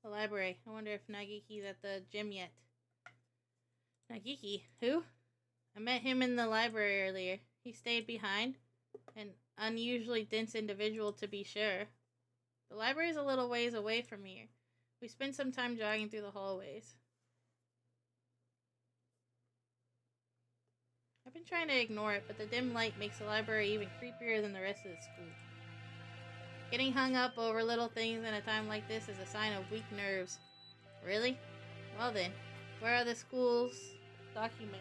The library. I wonder if Nagiki's at the gym yet. Nagiki? Who? I met him in the library earlier. He stayed behind. An unusually dense individual, to be sure. The library's a little ways away from here. We spent some time jogging through the hallways. I've been trying to ignore it, but the dim light makes the library even creepier than the rest of the school. Getting hung up over little things in a time like this is a sign of weak nerves. Really? Well then, where are the school's documents?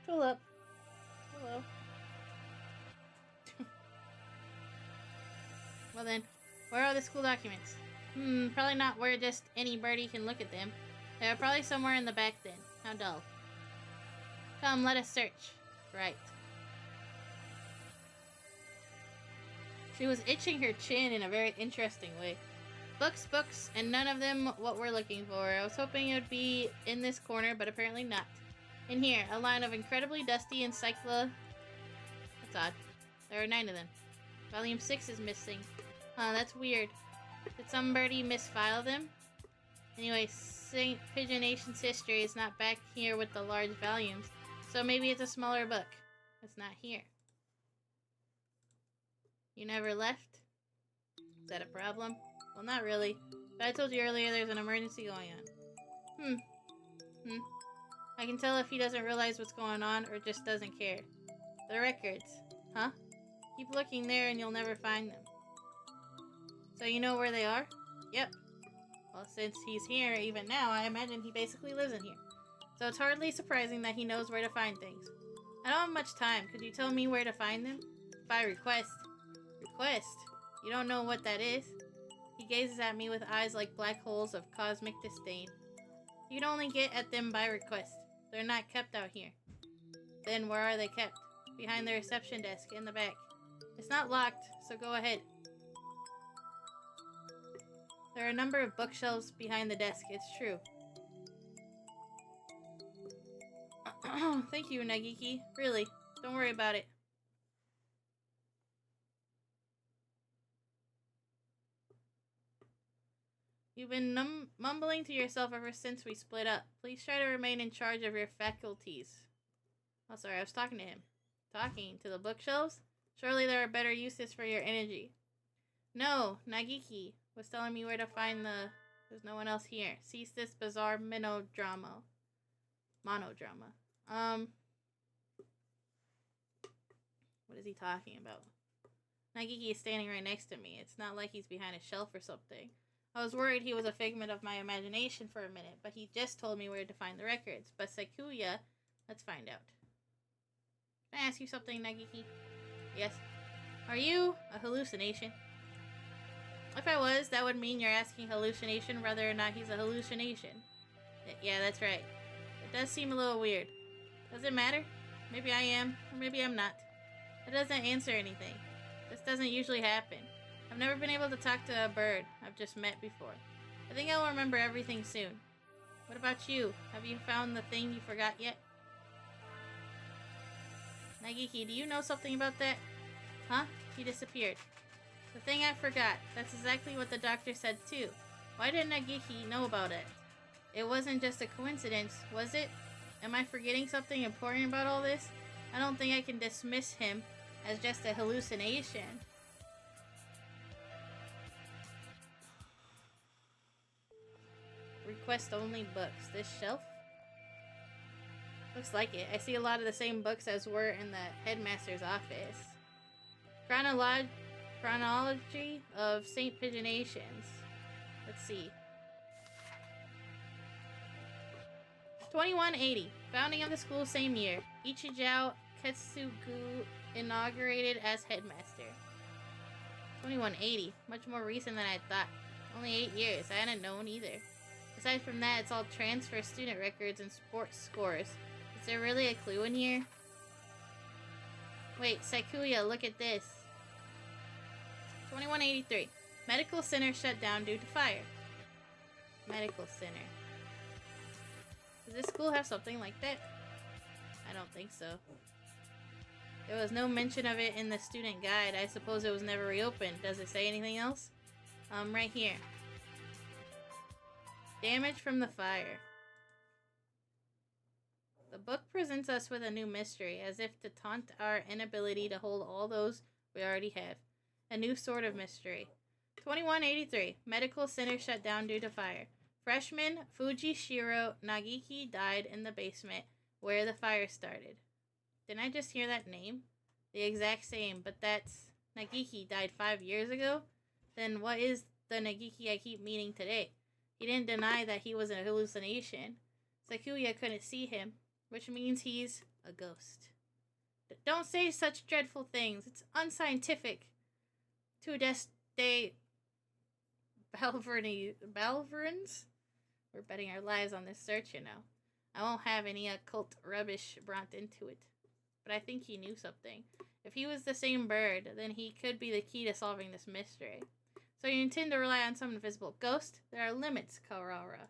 Pull up. Hello. Well then, where are the school documents? Probably not where just any birdie can look at them. They are probably somewhere in the back then. How dull. Come, let us search. Right. She was itching her chin in a very interesting way. Books, and none of them what we're looking for. I was hoping it would be in this corner, but apparently not. In here, a line of incredibly dusty encyclopedia. That's odd. There are 9 of them. Volume 6 is missing. Huh, that's weird. Did some birdie misfile them? Anyway, St. Pigeonation's history is not back here with the large volumes, so maybe it's a smaller book. It's not here. You never left? Is that a problem? Well, not really. But I told you earlier there's an emergency going on. I can tell if he doesn't realize what's going on or just doesn't care. The records. Huh? Keep looking there and you'll never find them. So you know where they are? Yep. Well, since he's here even now, I imagine he basically lives in here. So it's hardly surprising that he knows where to find things. I don't have much time. Could you tell me where to find them? By request. Request? You don't know what that is? He gazes at me with eyes like black holes of cosmic disdain. You can only get at them by request. They're not kept out here. Then where are they kept? Behind the reception desk, in the back. It's not locked, so go ahead. There are a number of bookshelves behind the desk, it's true. Thank you, Nagiki. Really, don't worry about it. You've been mumbling to yourself ever since we split up. Please try to remain in charge of your faculties. Oh, sorry, I was talking to him. Talking to the bookshelves? Surely there are better uses for your energy. No, Nagiki was telling me where to find the... There's no one else here. Cease this bizarre monodrama. What is he talking about? Nagiki is standing right next to me. It's not like he's behind a shelf or something. I was worried he was a figment of my imagination for a minute, but he just told me where to find the records. But Sakuya, let's find out. Can I ask you something, Nagiki? Yes. Are you a hallucination? If I was, that would mean you're asking hallucination whether or not he's a hallucination. Yeah, that's right. It does seem a little weird. Does it matter? Maybe I am, or maybe I'm not. It doesn't answer anything. This doesn't usually happen. I've never been able to talk to a bird I've just met before. I think I'll remember everything soon. What about you? Have you found the thing you forgot yet? Nagiki, do you know something about that? Huh? He disappeared. The thing I forgot. That's exactly what the doctor said too. Why didn't Nagiki know about it? It wasn't just a coincidence, was it? Am I forgetting something important about all this? I don't think I can dismiss him as just a hallucination. Request only books. This shelf? Looks like it. I see a lot of the same books as were in the headmaster's office. Chronology of St. Pigeonations. Let's see. 2180. Founding of the school same year. Ichijao Ketsugu inaugurated as headmaster. 2180. Much more recent than I thought. Only 8 years. I hadn't known either. Aside from that, it's all transfer student records and sports scores. Is there really a clue in here? Wait, Sakuya, look at this. 2183. Medical center shut down due to fire. Medical center. Does this school have something like that? I don't think so. There was no mention of it in the student guide. I suppose it was never reopened. Does it say anything else? Right here. Damage from the fire. The book presents us with a new mystery, as if to taunt our inability to hold all those we already have. A new sort of mystery. 2183. Medical center shut down due to fire. Freshman Fujishiro Nagiki died in the basement where the fire started. Didn't I just hear that name? The exact same, but that's... Nagiki died 5 years ago? Then what is the Nagiki I keep meeting today? He didn't deny that he was a hallucination. Sakuya couldn't see him, which means he's a ghost. Don't say such dreadful things. It's unscientific. To de Balverins? We're betting our lives on this search, you know. I won't have any occult rubbish brought into it. But I think he knew something. If he was the same bird, then he could be the key to solving this mystery. So you intend to rely on some invisible ghost? There are limits, Karara.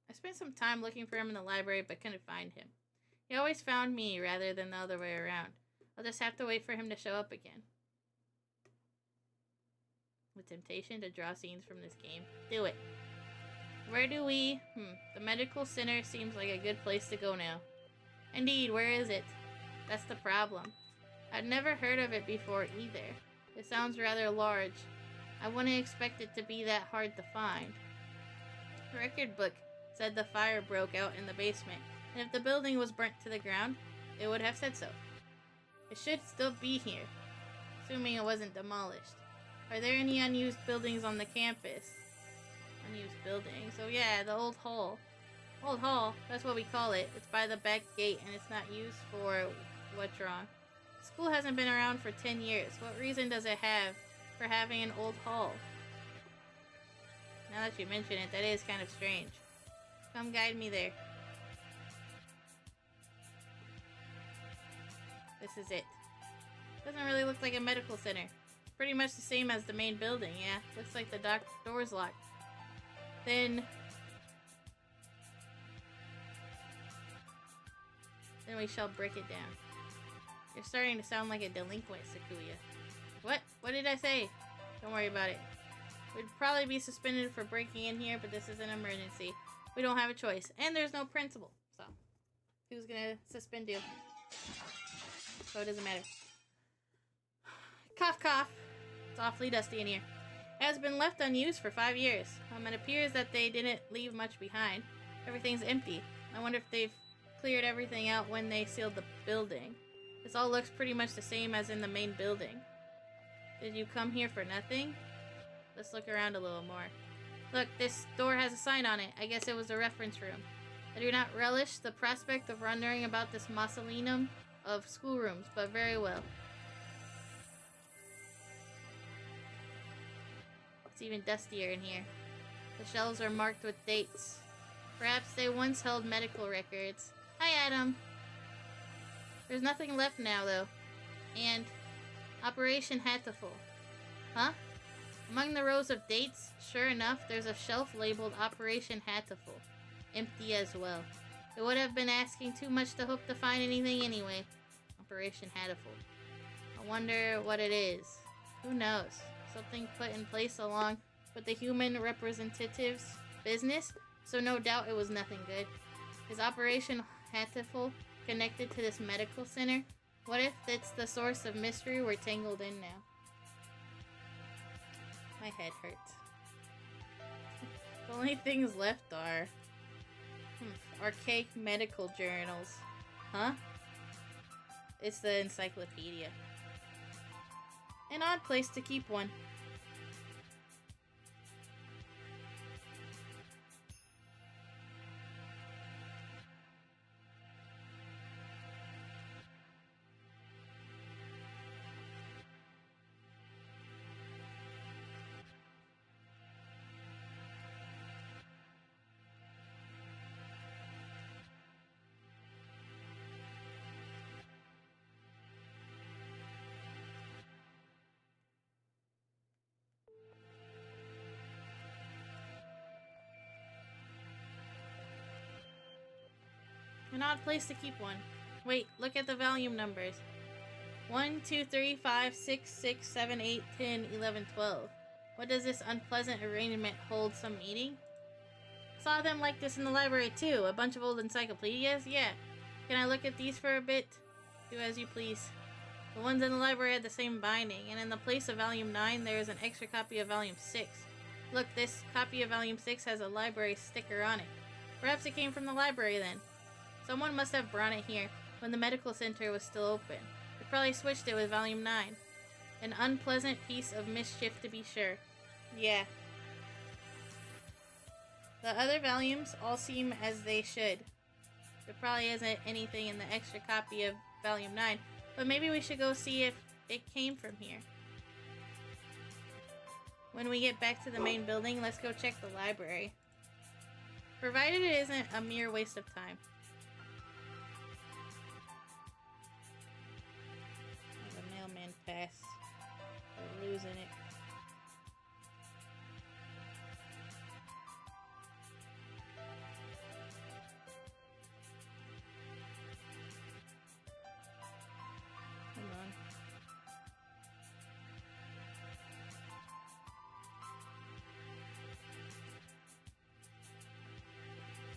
I spent some time looking for him in the library, but couldn't find him. He always found me rather than the other way around. I'll just have to wait for him to show up again. With temptation to draw scenes from this game. Do it. Where do we... The medical center seems like a good place to go now. Indeed, where is it? That's the problem. I'd never heard of it before either. It sounds rather large. I wouldn't expect it to be that hard to find. The record book said the fire broke out in the basement, and if the building was burnt to the ground, it would have said so. It should still be here, assuming it wasn't demolished. Are there any unused buildings on the campus? Unused buildings? Oh yeah, the old hall. Old hall, that's what we call it. It's by the back gate, and it's not used for... What's wrong? School hasn't been around for 10 years. What reason does it have for having an old hall? Now that you mention it, that is kind of strange. Come guide me there. This is it. Doesn't really look like a medical center. It's pretty much the same as the main building, yeah. Looks like the door's locked. Then we shall break it down. You're starting to sound like a delinquent, Sakuya. What? What did I say? Don't worry about it. We'd probably be suspended for breaking in here, but this is an emergency. We don't have a choice. And there's no principal. So, who's gonna suspend you? So it doesn't matter. Cough, cough. It's awfully dusty in here. It has been left unused for 5 years. It appears that they didn't leave much behind. Everything's empty. I wonder if they've cleared everything out when they sealed the building. This all looks pretty much the same as in the main building. Did you come here for nothing? Let's look around a little more. Look, this door has a sign on it. I guess it was a reference room. I do not relish the prospect of wondering about this mausoleum of schoolrooms, but very well. It's even dustier in here. The shelves are marked with dates. Perhaps they once held medical records. Hi, Adam. There's nothing left now, though. And Operation Hatoful. Huh? Among the rows of dates, sure enough, there's a shelf labeled Operation Hatoful. Empty as well. It would have been asking too much to hope to find anything anyway. Operation Hatoful. I wonder what it is. Who knows? Something put in place along with the human representative's business, so no doubt it was nothing good. Is Operation Hatoful connected to this medical center? What if it's the source of mystery we're tangled in now? My head hurts. The only things left are archaic medical journals. Huh? It's the encyclopedia. An odd place to keep one. An odd place to keep one. Wait, look at the volume numbers. 1, 2, 3, 5, 6, 6, 7, 8, 10, 11, 12. What does this unpleasant arrangement hold some meaning? Saw them like this in the library too. A bunch of old encyclopedias? Yeah. Can I look at these for a bit? Do as you please. The ones in the library had the same binding, and in the place of volume 9 there is an extra copy of volume 6. Look, this copy of volume 6 has a library sticker on it. Perhaps it came from the library then. Someone must have brought it here when the medical center was still open. They probably switched it with volume 9. An unpleasant piece of mischief to be sure. Yeah. The other volumes all seem as they should. There probably isn't anything in the extra copy of volume 9, but maybe we should go see if it came from here. When we get back to the main building, let's go check the library. Provided it isn't a mere waste of time. The mailman passed. We're losing it. Come on.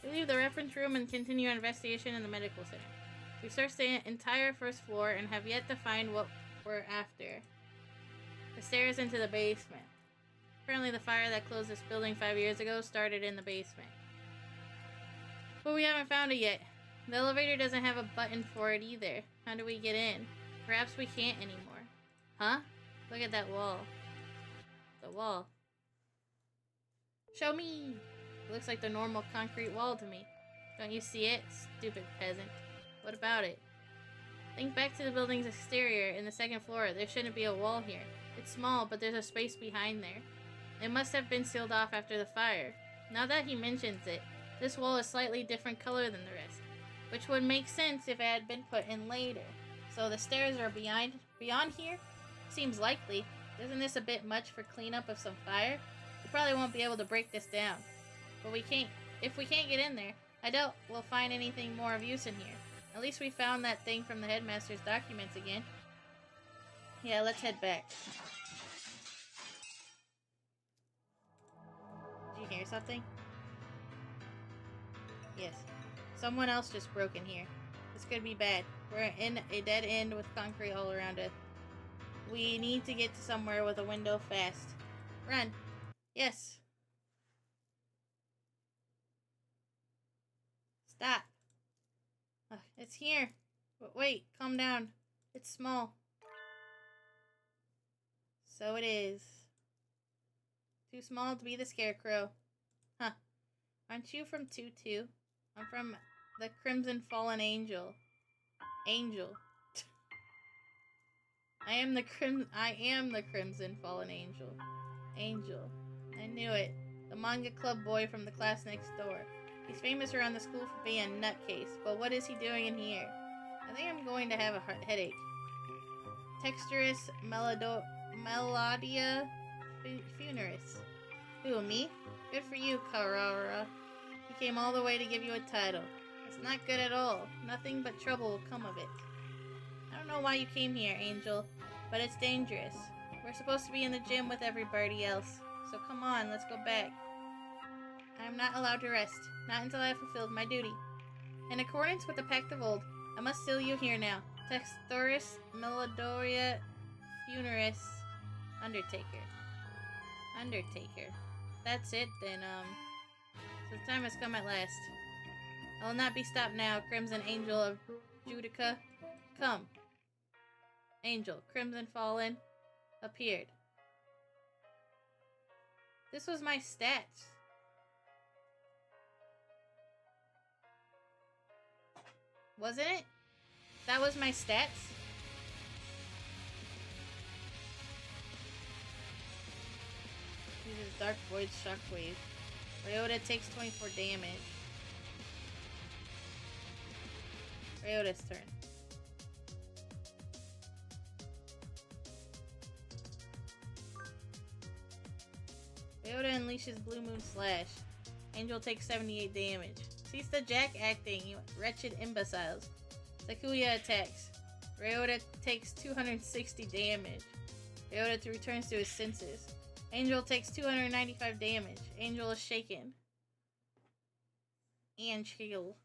We leave the reference room and continue our investigation in the medical center. We searched the entire first floor and have yet to find what we're after. The stairs into the basement. Apparently the fire that closed this building 5 years ago started in the basement. But we haven't found it yet. The elevator doesn't have a button for it either. How do we get in? Perhaps we can't anymore. Huh? Look at that wall. The wall. Show me! It looks like the normal concrete wall to me. Don't you see it? Stupid peasant. What about it? Think back to the building's exterior in the second floor. There shouldn't be a wall here. It's small, but there's a space behind there. It must have been sealed off after the fire. Now that he mentions it, this wall is slightly different color than the rest, which would make sense if it had been put in later. So the stairs are beyond here? Seems likely. Isn't this a bit much for cleanup of some fire? We probably won't be able to break this down. But if we can't get in there, I doubt we'll find anything more of use in here. At least we found that thing from the headmaster's documents again. Yeah, let's head back. Did you hear something? Yes. Someone else just broke in here. This could be bad. We're in a dead end with concrete all around us. We need to get to somewhere with a window fast. Run. Yes. Stop. It's here. But wait, calm down. It's small. So it is. Too small to be the scarecrow. Huh. Aren't you from Tutu? I'm from the Crimson Fallen Angel. Angel. I am the Crimson Fallen Angel. Angel. I knew it. The manga club boy from the class next door. He's famous around the school for being a nutcase, but what is he doing in here? I think I'm going to have a headache. Texturous Melodia Funeris. Who, me? Good for you, Carrara. He came all the way to give you a title. It's not good at all. Nothing but trouble will come of it. I don't know why you came here, Angel, but it's dangerous. We're supposed to be in the gym with everybody else, so come on, let's go back. I am not allowed to rest, not until I have fulfilled my duty. In accordance with the Pact of Old, I must seal you here now. Texturous Melodoria Funeris Undertaker. Undertaker. That's it, then, so the time has come at last. I will not be stopped now, Crimson Angel of Judica. Come. Angel, Crimson Fallen, appeared. This was my stats. Wasn't it? That was my stats? Uses Dark Void Shockwave. Ryota takes 24 damage. Ryota's turn. Ryota unleashes Blue Moon Slash. Angel takes 78 damage. Cease the jack acting, you wretched imbeciles. Sakuya attacks. Ryota takes 260 damage. Ryota returns to his senses. Angel takes 295 damage. Angel is shaken. And chill.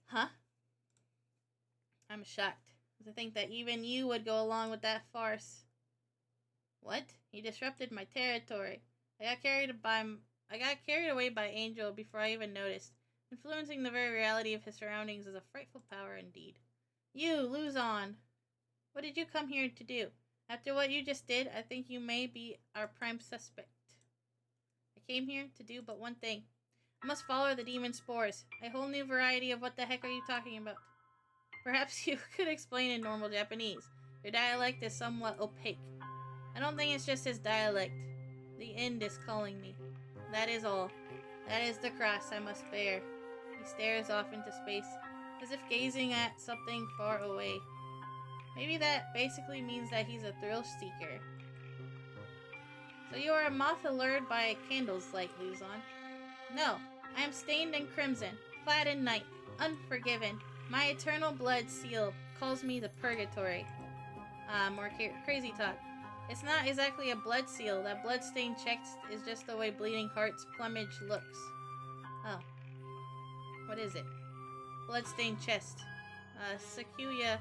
Huh? I'm shocked. To think that even you would go along with that farce. What? He disrupted my territory. I got carried away by Angel before I even noticed. Influencing the very reality of his surroundings is a frightful power indeed. You, lose on. What did you come here to do? After what you just did, I think you may be our prime suspect. I came here to do but one thing. I must follow the demon spores. A whole new variety of what the heck are you talking about? Perhaps you could explain in normal Japanese. Your dialect is somewhat opaque. I don't think it's just his dialect. The end is calling me. That is all. That is the cross I must bear. He stares off into space, as if gazing at something far away. Maybe that basically means that he's a thrill seeker. So you are a moth allured by a candle's light, Luzon. No, I am stained in crimson, clad in night, unforgiven. My eternal blood seal calls me the purgatory. More crazy talk. It's not exactly a blood seal. That blood-stained chest is just the way Bleeding Heart's plumage looks. Oh. What is it? Blood-stained chest. Sakuya.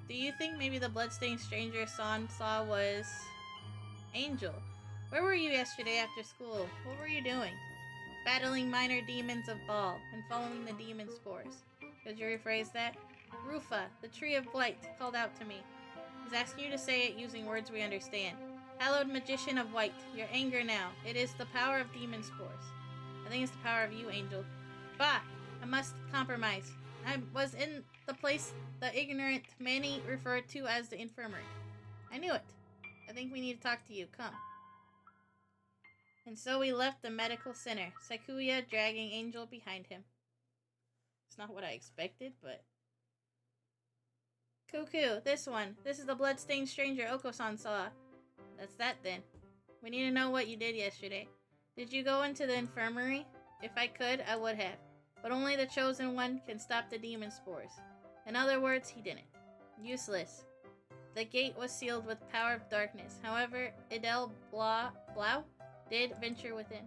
Do you think maybe the blood-stained stranger San saw was... Angel? Where were you yesterday after school? What were you doing? Battling minor demons of Baal and following the demon spores. Could you rephrase that? Rufa, the tree of blight, called out to me. He's asking you to say it using words we understand. Hallowed magician of white, your anger now. It is the power of demon spores. I think it's the power of you, Angel. Bah! I must compromise. I was in the place the ignorant Manny referred to as the infirmary. I knew it. I think we need to talk to you. Come. And so we left the medical center, Sakuya dragging Angel behind him. It's not what I expected, but... Cuckoo, this one. This is the blood-stained stranger Oko-san saw. That's that then. We need to know what you did yesterday. Did you go into the infirmary? If I could, I would have. But only the chosen one can stop the demon spores. In other words, he didn't. Useless. The gate was sealed with power of darkness. However, Adele Blau did venture within.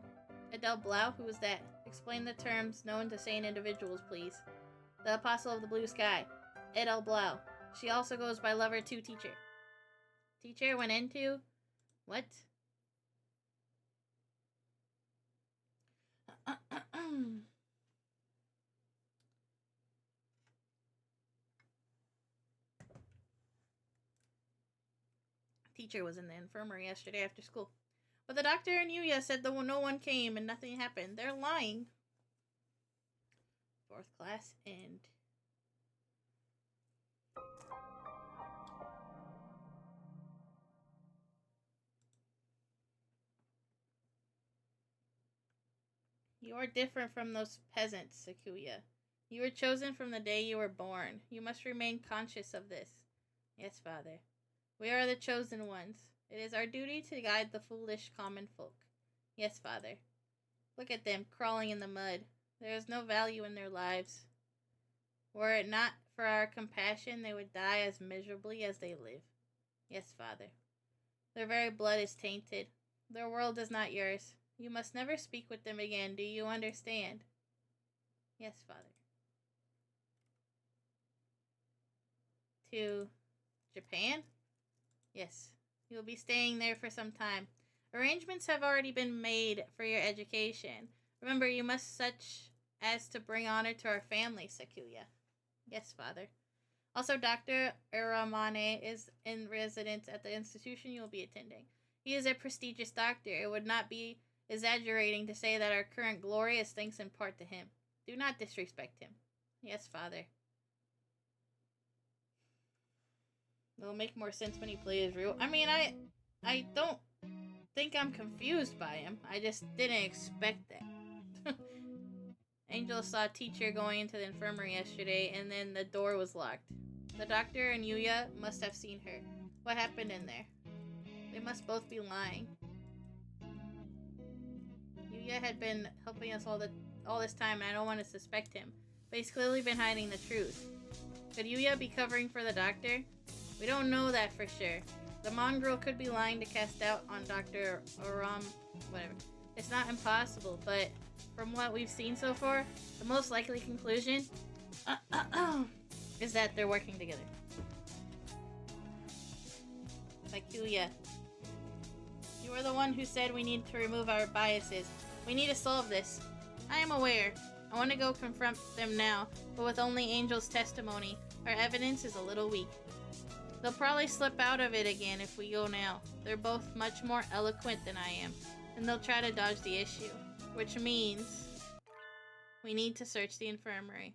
Adele Blau? Who was that? Explain the terms known to sane individuals, please. The Apostle of the Blue Sky. Adele Blau. She also goes by Lover 2 Teacher. Teacher went into... What? Teacher was in the infirmary yesterday after school. But the doctor and Yuya said that no one came and nothing happened. They're lying. Fourth class end. You are different from those peasants, Sakuya. You were chosen from the day you were born. You must remain conscious of this. Yes, Father. We are the chosen ones. It is our duty to guide the foolish common folk. Yes, Father. Look at them, crawling in the mud. There is no value in their lives. Were it not for our compassion, they would die as miserably as they live. Yes, Father. Their very blood is tainted. Their world is not yours. You must never speak with them again. Do you understand? Yes, Father. To Japan? Yes. You will be staying there for some time. Arrangements have already been made for your education. Remember, you must such as to bring honor to our family, Sakuya. Yes, Father. Also, Dr. Aramane is in residence at the institution you will be attending. He is a prestigious doctor. It would not be exaggerating to say that our current glory is thanks in part to him. Do not disrespect him. Yes, Father. It'll make more sense when he plays real. I mean, I don't think I'm confused by him. I just didn't expect that. Angel saw a teacher going into the infirmary yesterday, and then the door was locked. The doctor and Yuya must have seen her. What happened in there? They must both be lying. Yuya had been helping us all this time, and I don't want to suspect him. But he's clearly been hiding the truth. Could Yuya be covering for the doctor? We don't know that for sure. The mongrel could be lying to cast doubt on Dr. Oram, whatever. It's not impossible, but from what we've seen so far, the most likely conclusion is that they're working together. Sakuya, you were the one who said we need to remove our biases. We need to solve this. I am aware. I want to go confront them now, but with only Angel's testimony, our evidence is a little weak. They'll probably slip out of it again if we go now. They're both much more eloquent than I am, and they'll try to dodge the issue, which means we need to search the infirmary.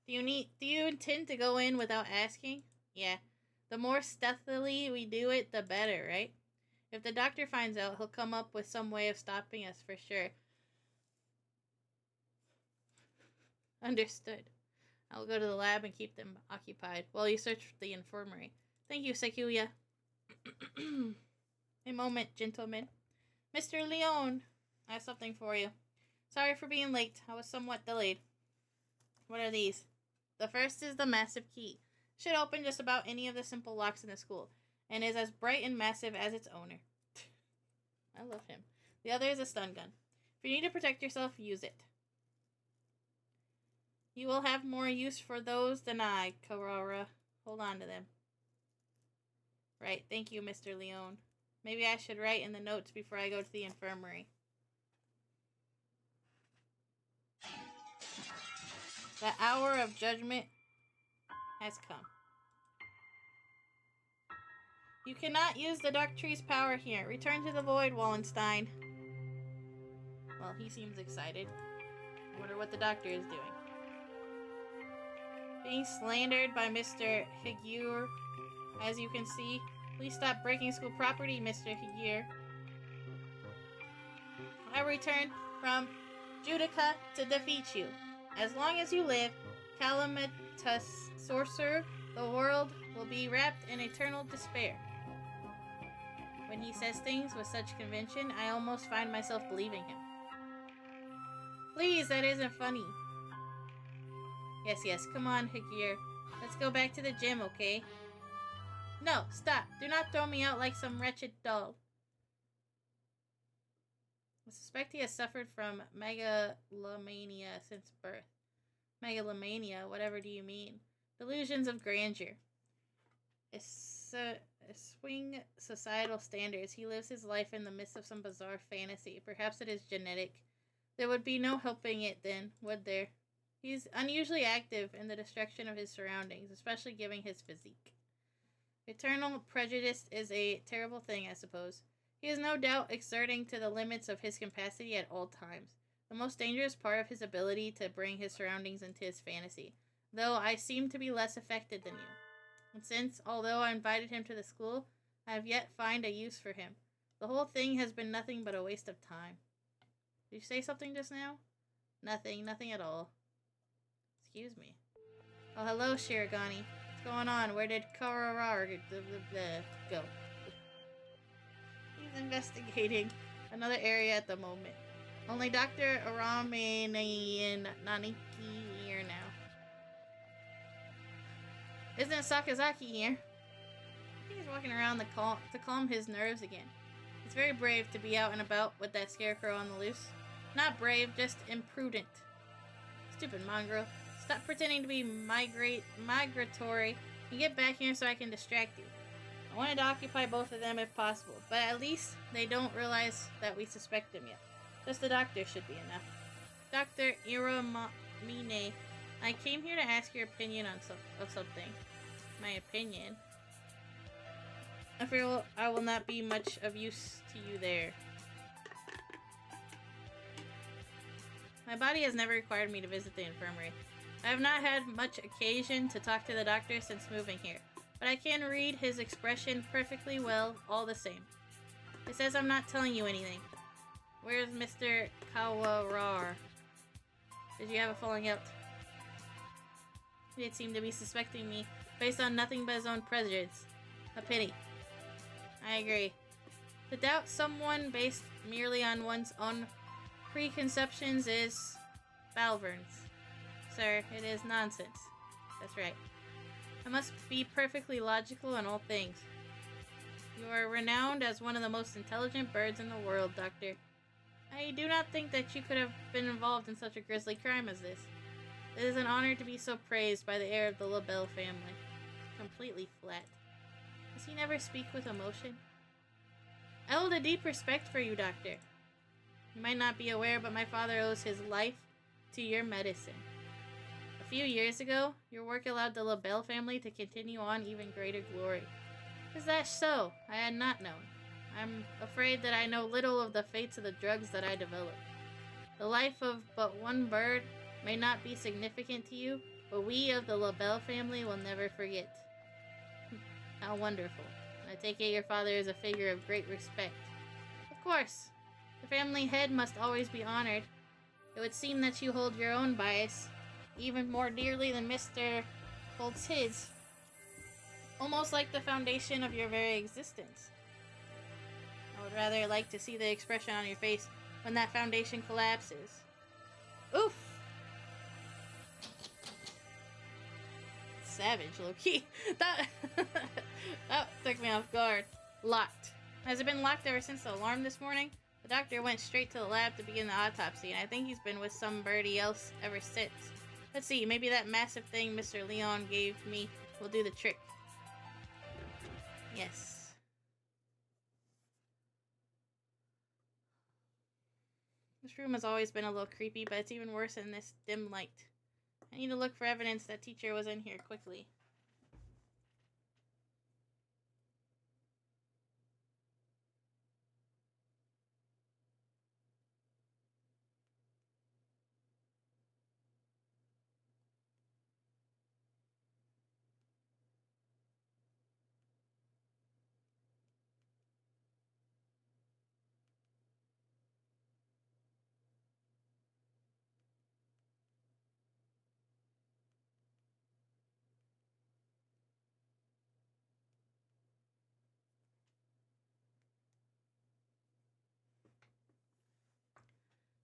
Do you intend to go in without asking? Yeah. The more stealthily we do it, the better, right? If the doctor finds out, he'll come up with some way of stopping us for sure. Understood. I'll go to the lab and keep them occupied while you search the infirmary. Thank you, Sakuya. A moment, gentlemen. Mr. Leon, I have something for you. Sorry for being late. I was somewhat delayed. What are these? The first is the massive key. Should open just about any of the simple locks in the school, and is as bright and massive as its owner. I love him. The other is a stun gun. If you need to protect yourself, use it. You will have more use for those than I, Karara. Hold on to them. Right, thank you, Mr. Leon. Maybe I should write in the notes before I go to the infirmary. The hour of judgment has come. You cannot use the Dark Tree's power here. Return to the Void, Wallenstein. Well, he seems excited. I wonder what the doctor is doing. Being slandered by Mr. Higuer, as you can see. Please stop breaking school property, Mr. Higuer. I return from Judica to defeat you. As long as you live, Calamitous Sorcerer, the world will be wrapped in eternal despair. When he says things with such conviction, I almost find myself believing him. Please, that isn't funny. Yes, come on, Higuer. Let's go back to the gym, okay? No, stop. Do not throw me out like some wretched dog. I suspect he has suffered from megalomania since birth. Megalomania? Whatever do you mean? Delusions of grandeur. Swing societal standards. He lives his life in the midst of some bizarre fantasy. Perhaps it is genetic. There would be no helping it then, would there? He's unusually active in the destruction of his surroundings, especially given his physique. Eternal prejudice is a terrible thing, I suppose. He is no doubt exerting to the limits of his capacity at all times. The most dangerous part of his ability to bring his surroundings into his fantasy, though I seem to be less affected than you. And since, although I invited him to the school, I have yet find a use for him. The whole thing has been nothing but a waste of time. Did you say something just now? Nothing at all. Excuse me. Oh, hello, Shirogane. What's going on? Where did Kararar go? He's investigating another area at the moment. Only Dr. Arame and Naniki here now. Isn't Sakazaki here? I think he's walking around to calm his nerves again. It's very brave to be out and about with that scarecrow on the loose. Not brave, just imprudent. Stupid mongrel. Stop pretending to be migratory and get back here so I can distract you. I wanted to occupy both of them if possible, but at least they don't realize that we suspect them yet. Just the doctor should be enough. Dr. Iramine, I came here to ask your opinion on something. My opinion? I fear I will not be much of use to you there. My body has never required me to visit the infirmary. I have not had much occasion to talk to the doctor since moving here, but I can read his expression perfectly well all the same. It says I'm not telling you anything. Where's Mr. Kawarar? Did you have a falling out? He did seem to be suspecting me, based on nothing but his own prejudice. A pity. I agree. To doubt someone based merely on one's own preconceptions is balverns. Sir, it is nonsense. That's right. I must be perfectly logical in all things. You are renowned as one of the most intelligent birds in the world, Doctor. I do not think that you could have been involved in such a grisly crime as this. It is an honor to be so praised by the heir of the LaBelle family. Completely flat. Does he never speak with emotion? I hold a deep respect for you, Doctor. You might not be aware, but my father owes his life to your medicine. A few years ago, your work allowed the LaBelle family to continue on even greater glory. Is that so? I had not known. I'm afraid that I know little of the fates of the drugs that I developed. The life of but one bird may not be significant to you, but we of the LaBelle family will never forget. How wonderful. I take it your father is a figure of great respect. Of course. The family head must always be honored. It would seem that you hold your own bias even more dearly than Mr. holds his. Almost like the foundation of your very existence. I would rather like to see the expression on your face when that foundation collapses. Oof! Savage, low-key. That took me off guard. Locked. Has it been locked ever since the alarm this morning? The doctor went straight to the lab to begin the autopsy, and I think he's been with some birdie else ever since. Let's see, maybe that massive thing Mr. Leon gave me will do the trick. Yes. This room has always been a little creepy, but it's even worse in this dim light. I need to look for evidence that teacher was in here quickly.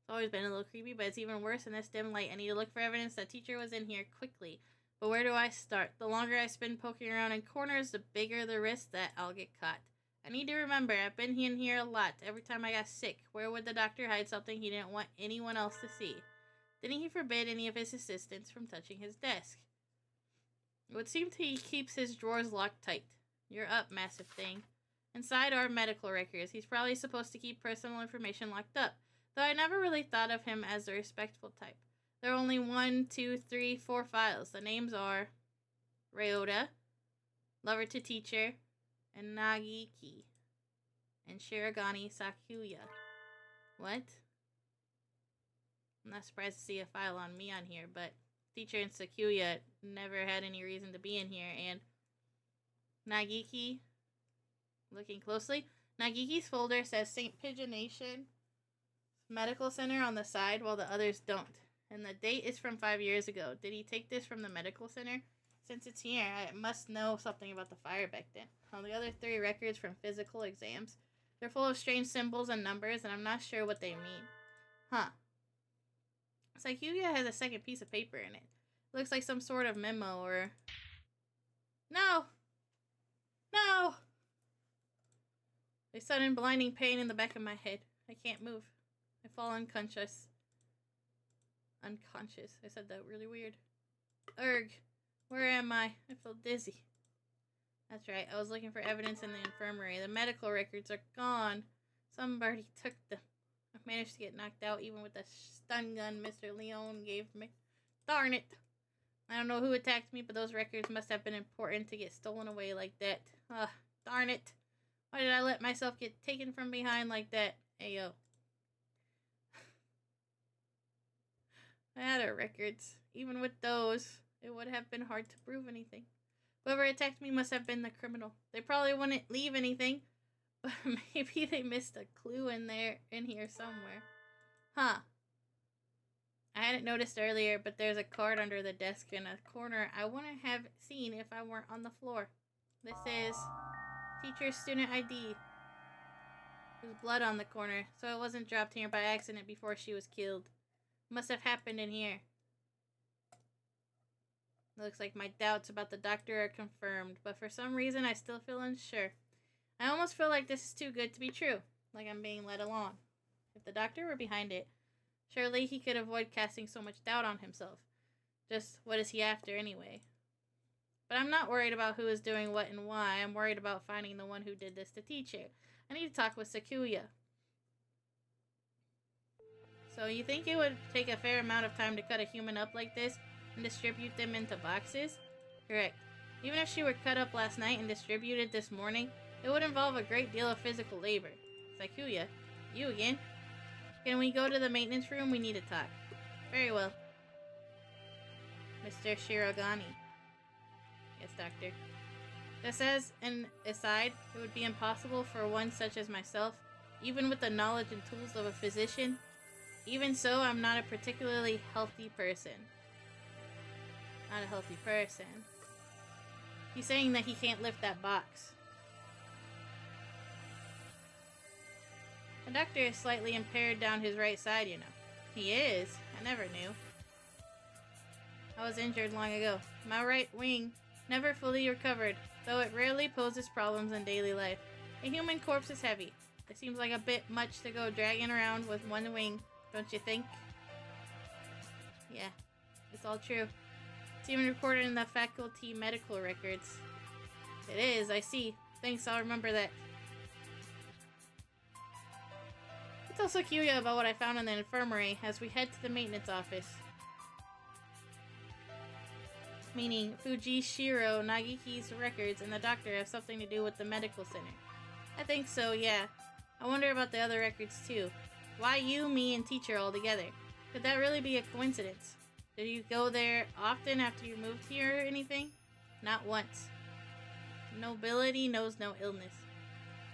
Always been a little creepy, but it's even worse in this dim light. I need to look for evidence that teacher was in here quickly. But where do I start? The longer I spend poking around in corners, the bigger the risk that I'll get caught. I need to remember, I've been in here a lot. Every time I got sick, where would the doctor hide something he didn't want anyone else to see? Didn't he forbid any of his assistants from touching his desk? It would seem he keeps his drawers locked tight. You're up, massive thing. Inside are medical records. He's probably supposed to keep personal information locked up. Though I never really thought of him as the respectful type. There are only 1, 2, 3, 4 files. The names are Ryota, lover to teacher, and Nagiki, and Shirogane Sakuya. What? I'm not surprised to see a file on me on here, but teacher and Sakuya never had any reason to be in here, and Nagiki, looking closely, Nagiki's folder says St. Pigeonation Medical Center on the side, while the others don't. And the date is from 5 years ago. Did he take this from the medical center? Since it's here, I must know something about the fire back then. On the other 3 records from physical exams, they're full of strange symbols and numbers, and I'm not sure what they mean. Huh. Sakuya has a second piece of paper in it. Looks like some sort of memo or... No! No! A sudden blinding pain in the back of my head. I can't move. I fall unconscious. Unconscious. I said that really weird. Urgh. Where am I? I feel dizzy. That's right. I was looking for evidence in the infirmary. The medical records are gone. Somebody took them. I managed to get knocked out even with the stun gun Mr. Leon gave me. Darn it. I don't know who attacked me, but those records must have been important to get stolen away like that. Darn it. Why did I let myself get taken from behind like that? Ayo. I had our records. Even with those, it would have been hard to prove anything. Whoever attacked me must have been the criminal. They probably wouldn't leave anything, but maybe they missed a clue in here somewhere. Huh. I hadn't noticed earlier, but there's a card under the desk in a corner I wouldn't have seen if I weren't on the floor. This is teacher's student ID. There's blood on the corner, so it wasn't dropped here by accident before she was killed. Must have happened in here. It looks like my doubts about the doctor are confirmed, but for some reason I still feel unsure. I almost feel like this is too good to be true, like I'm being led along. If the doctor were behind it, surely he could avoid casting so much doubt on himself. Just what is he after anyway? But I'm not worried about who is doing what and why. I'm worried about finding the one who did this to teacher. I need to talk with Sakuya. So you think it would take a fair amount of time to cut a human up like this and distribute them into boxes? Correct. Even if she were cut up last night and distributed this morning, it would involve a great deal of physical labor. Sakuya, you again? Can we go to the maintenance room? We need to talk. Very well. Mr. Shirogane. Yes, doctor. Just as an aside, it would be impossible for one such as myself, even with the knowledge and tools of a physician. Even so, I'm not a particularly healthy person. Not a healthy person. He's saying that he can't lift that box. The doctor is slightly impaired down his right side, you know. He is? I never knew. I was injured long ago. My right wing never fully recovered, though it rarely poses problems in daily life. A human corpse is heavy. It seems like a bit much to go dragging around with one wing, don't you think? Yeah, it's all true. It's even recorded in the faculty medical records. It is, I see. Thanks, I'll remember that. Tell Sakuya about what I found in the infirmary as we head to the maintenance office. Meaning, Fujishiro Nagiki's records and the doctor have something to do with the medical center. I think so, yeah. I wonder about the other records too. Why you, me, and teacher all together? Could that really be a coincidence? Did you go there often after you moved here or anything? Not once. Nobility knows no illness.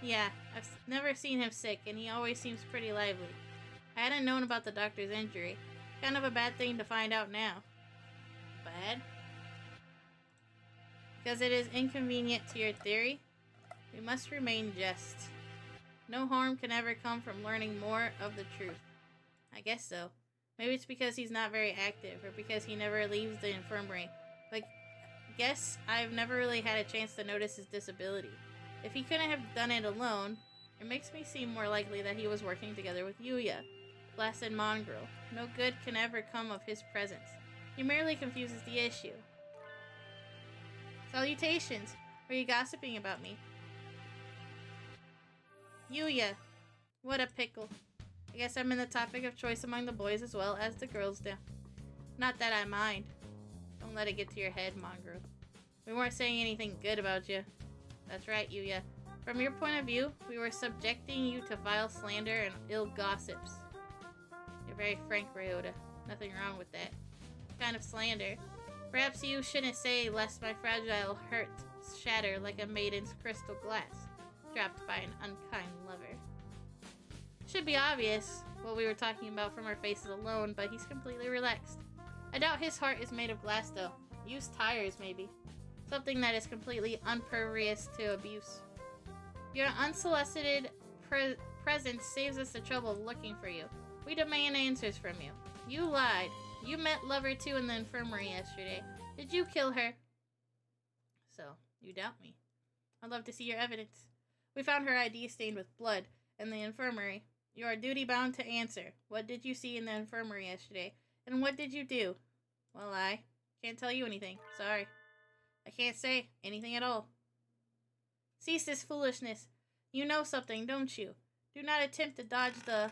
Yeah, I've never seen him sick, and he always seems pretty lively. I hadn't known about the doctor's injury. Kind of a bad thing to find out now. Bad? Because it is inconvenient to your theory, we must remain just. No harm can ever come from learning more of the truth. I guess so. Maybe it's because he's not very active, or because he never leaves the infirmary. But guess I've never really had a chance to notice his disability. If he couldn't have done it alone, it makes me seem more likely that he was working together with Yuya. Blasted mongrel. No good can ever come of his presence. He merely confuses the issue. Salutations! Were you gossiping about me? Yuya! What a pickle. I guess I'm in the topic of choice among the boys as well as the girls do. Not that I mind. Don't let it get to your head, mongrel. We weren't saying anything good about you. That's right, Yuya. From your point of view, we were subjecting you to vile slander and ill gossips. You're very frank, Ryota. Nothing wrong with that. Kind of slander. Perhaps you shouldn't say lest my fragile heart shatter like a maiden's crystal glass, dropped by an unkind lover. Should be obvious what we were talking about from our faces alone, but he's completely relaxed. I doubt his heart is made of glass, though. Used tires, maybe. Something that is completely impervious to abuse. Your unsolicited presence saves us the trouble of looking for you. We demand answers from you. You lied. You met Lover 2 in the infirmary yesterday. Did you kill her? So, you doubt me. I'd love to see your evidence. We found her ID stained with blood in the infirmary. You are duty-bound to answer. What did you see in the infirmary yesterday? And what did you do? Well, I can't tell you anything. Sorry. I can't say anything at all. Cease this foolishness. You know something, don't you? Do not attempt to dodge the...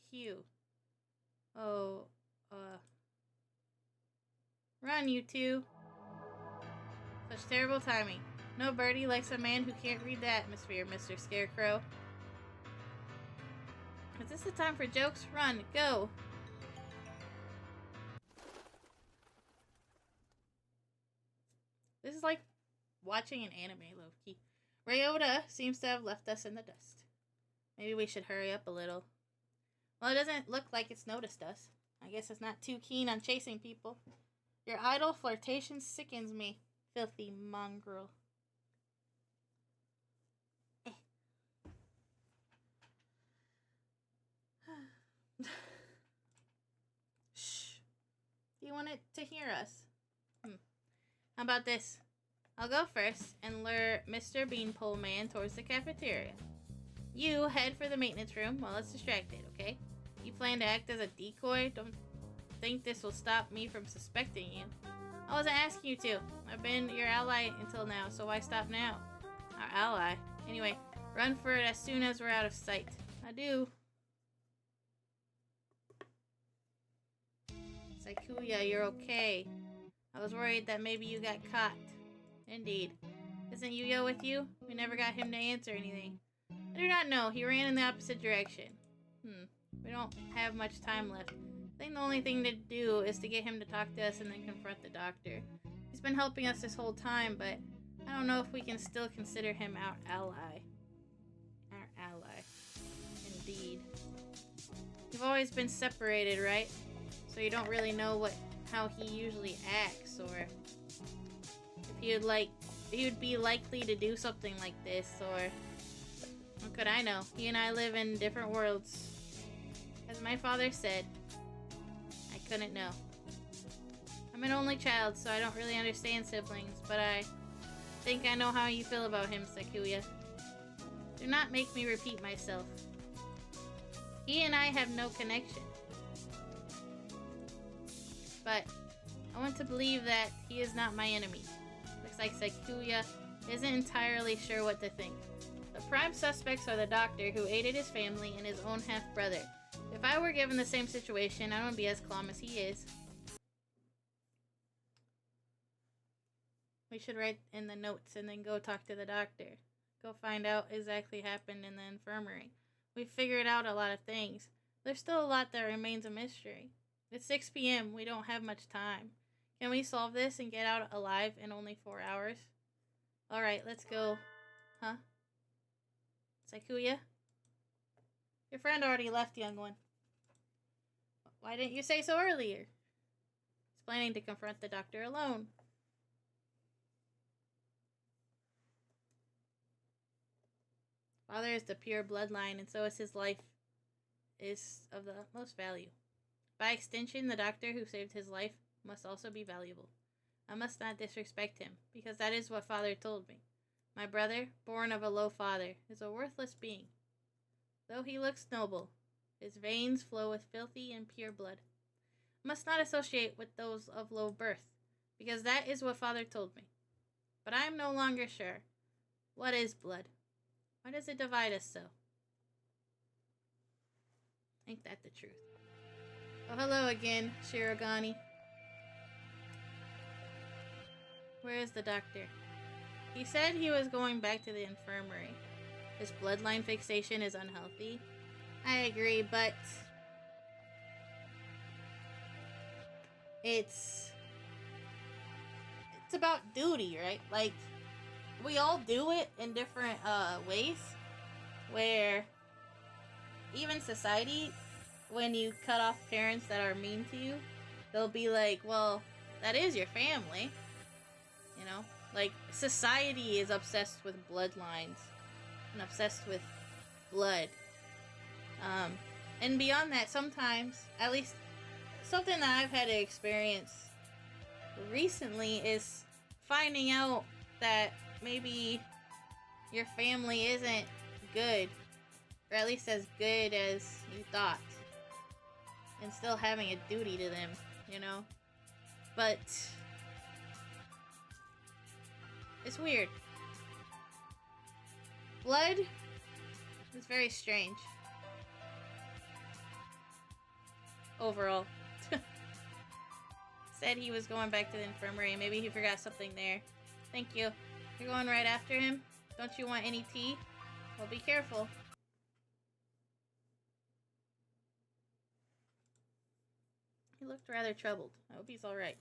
Hugh. Oh, Run, you two. Such terrible timing. No birdie likes a man who can't read the atmosphere, Mr. Scarecrow. Is this the time for jokes? Run, go! This is like watching an anime, low-key. Ryota seems to have left us in the dust. Maybe we should hurry up a little. Well, it doesn't look like it's noticed us. I guess it's not too keen on chasing people. Your idle flirtation sickens me, filthy mongrel. Shh. Do you want it to hear us? How about this? I'll go first and lure Mr. Beanpole Man towards the cafeteria. You head for the maintenance room while it's distracted, okay? You plan to act as a decoy? Don't think this will stop me from suspecting you. I wasn't asking you to. I've been your ally until now, so why stop now? Our ally. Anyway, run for it as soon as we're out of sight. Adieu. Saikuya, you're okay. I was worried that maybe you got caught. Indeed. Isn't Yuyo with you? We never got him to answer anything. I do not know. He ran in the opposite direction. We don't have much time left. I think the only thing to do is to get him to talk to us and then confront the doctor. He's been helping us this whole time, but I don't know if we can still consider him our ally. Our ally. Indeed. You've always been separated, right? So you don't really know how he usually acts, or if he would be likely to do something like this, or what could I know? He and I live in different worlds. As my father said, I couldn't know. I'm an only child, so I don't really understand siblings, but I think I know how you feel about him, Sakuya. Do not make me repeat myself. He and I have no connection. But I want to believe that he is not my enemy. Looks like Sakuya isn't entirely sure what to think. The prime suspects are the doctor who aided his family and his own half-brother. If I were given the same situation, I wouldn't be as calm as he is. We should write in the notes and then go talk to the doctor. Go find out exactly what happened in the infirmary. We've figured out a lot of things. There's still a lot that remains a mystery. It's 6 p.m. We don't have much time. Can we solve this and get out alive in only 4 hours? Alright, let's go. Huh? Sakuya? Your friend already left, young one. Why didn't you say so earlier? He's planning to confront the doctor alone. Father is the pure bloodline, and so is his life is of the utmost value. By extension, the doctor who saved his life must also be valuable. I must not disrespect him, because that is what Father told me. My brother, born of a low father, is a worthless being. Though he looks noble, his veins flow with filthy and pure blood. I must not associate with those of low birth, because that is what Father told me. But I am no longer sure. What is blood? Why does it divide us so? Ain't that the truth? Oh, hello again, Shirogane. Where is the doctor? He said he was going back to the infirmary. His bloodline fixation is unhealthy. I agree, but it's about duty, right? Like, we all do it in different ways, where even society, when you cut off parents that are mean to you, they'll be like, well, that is your family. You know? Like, society is obsessed with bloodlines and obsessed with blood. And beyond that, sometimes, at least something that I've had to experience recently is finding out that maybe your family isn't good, or at least as good as you thought, and still having a duty to them, you know? But it's weird. Blood is very strange. Overall. Said he was going back to the infirmary. Maybe he forgot something there. Thank you. You're going right after him? Don't you want any tea? Well, be careful. He looked rather troubled. I hope he's alright.